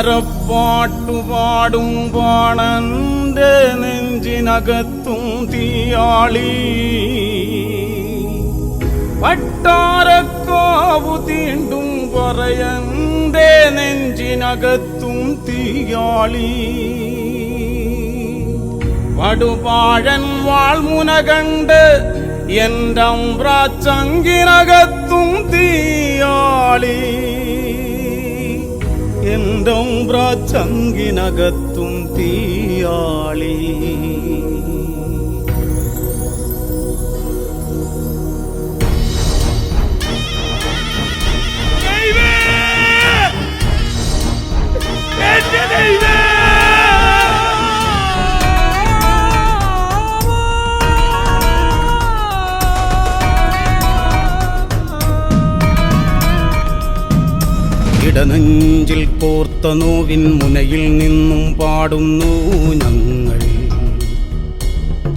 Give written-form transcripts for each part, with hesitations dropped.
താരപ്പാട്ടുപാടും പാണന്റെ നെഞ്ചിനകത്തും തീയാളി വട്ടാരക്കാവു തീണ്ടും പറയന്റെ നെഞ്ചിനകത്തും തീയാളി വടുപാഴൻ വാൾമുന കണ്ട് എന്റമ്പ്രാച്ചങ്കിനകത്തും തീയാളി എന്റമ്പ്രാച്ചങ്കിനകത്തും തീയാളി ഇടനെഞ്ചിൽ കോർത്ത നോവിൻ മുനയിൽ നിന്നും പാടുന്നു ഞങ്ങൾ.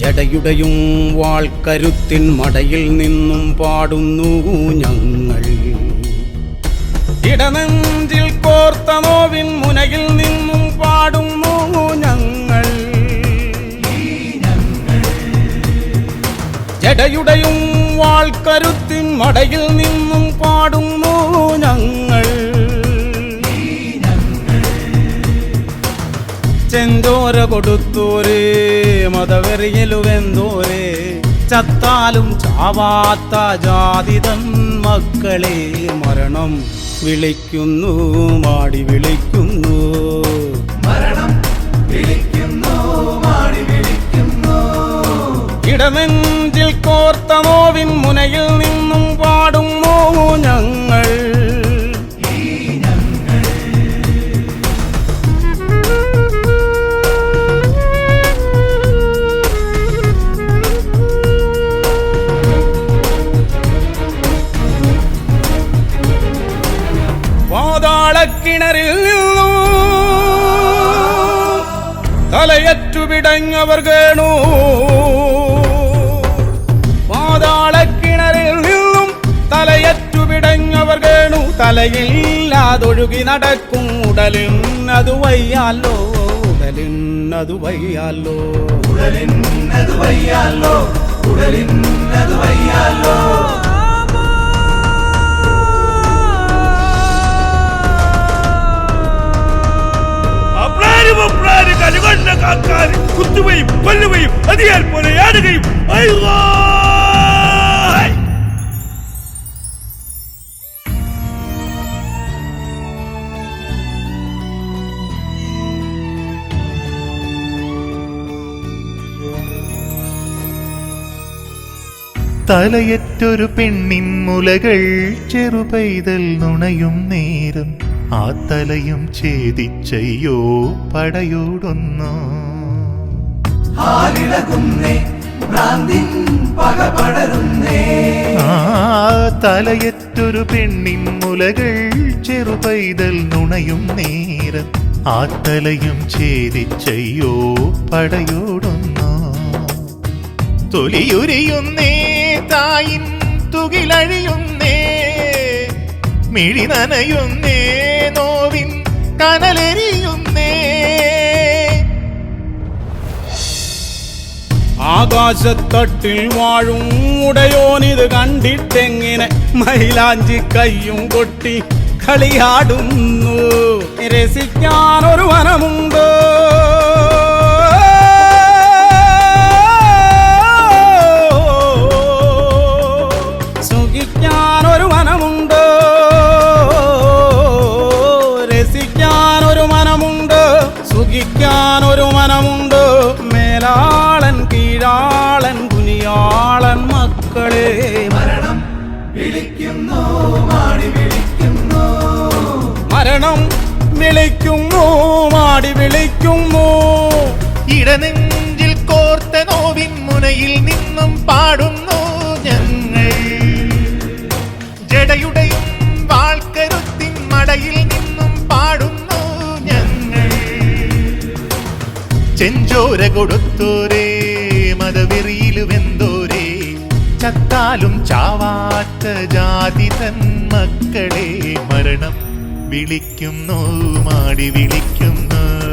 ജടയുടെയും വാൾക്കരുത്തിൻ മടയിൽ നിന്നും പാടുന്നു ഞങ്ങൾ. ഇടനെഞ്ചിൽ കോർത്ത നോവിൻ മുനയിൽ നിന്നും പാടുന്നു ഞങ്ങൾ. ജടയുടെയും വാൾക്കരുത്തിൻ മടയിൽ നിന്നും പാടുന്നു ഞങ്ങൾ. ചെന്തോര കൊടുത്തോരേ മതവെറിയലുവെന്തോരേ ചത്താലും ചാവാത്ത ജാതിതൻ മക്കളെ മരണം വിളിക്കുന്നു മാടി വിളിക്കുന്നു. മരണം വിളിക്കുന്നു മാടി വിളിക്കുന്നു. ഇടനെഞ്ചിൽ കോർത്ത നോവിൻ മുനയിൽ നിന്നും പാടുന്നു ഞങ്ങൾ. പാതാളക്കിണറിൽ നിന്നും തലയറ്റു പിടഞ്ഞവർ കേണു. പാതാളക്കിണറിൽ നിന്നും തലയറ്റു പിടഞ്ഞവർ കേണു. തലയില്ലാതൊഴുകി നടക്കും ഉടലിനതു വയ്യാലോ ഉടലിനതു വയ്യാലോ ഉടലിനതു വയ്യാലോ ഉടലിനതു വയ്യാലോ. കലുകൊണ്ട കാക്കാൽ കുത്തുകയും കൊല്ലുകയും അതിയാൽ പോലെ ആടുകയും തലയറ്റൊരു പെണ്ണിൻ മുലകൾ ചെറുപൈതൽ നുണയും നേരം ആ തലയും ഛേദിച്ചയ്യോ പടയോടൊന്നു. തലയറ്റൊരു പെണ്ണിൻ മുലകൾ ചെറുപൈതൽ നുണയും നേരം ആ തലയും ഛേദിച്ചയ്യോ പടയോടൊന്നു. തൊലിയുരിയുന്നേ തായിൻ തുകിലഴിയുന്നേ മിഴി നനയുന്നേ നോവിൻ കനലെരിയുന്നേ. ആകാശത്തട്ടിൽ വാഴും ഉടയോനിത് കണ്ടിട്ടെങ്ങനെ മൈലാഞ്ചി കയ്യും കൊട്ടി കളിയാടുന്നു. രസിക്കാനൊരു വനമുണ്ട് സുഖിക്കാനൊരു വനമുണ്ട് രസിക്കാനൊരു മനമുണ്ട് സുഖിക്കാനൊരു മനമുണ്ട്. മേലാളൻ കീഴാളൻ കുനിയാളൻ മക്കളെ മരണം വിളിക്കുന്നു മാടി വിളിക്കുന്നു. മരണം വിളിക്കുന്നു മാടി വിളിക്കുന്നു. ഇടനെഞ്ചിൽ കോർത്ത നോവിൻ മുനയിൽ നിന്നും പാടുന്നു ഞങ്ങൾ. ജടയുടെയും വാൾക്കരുത്തിൻ മടയിൽ നിന്നും പാടുന്നു ഞങ്ങൾ. ചെഞ്ചോര കൊടുത്തോരേ മതവെറിയിലുവെന്തോരേ ചത്താലും ചാവാത്ത ജാതി തൻ മക്കളെ മരണം വിളിക്കുന്നു മാടി വിളിക്കുന്നു.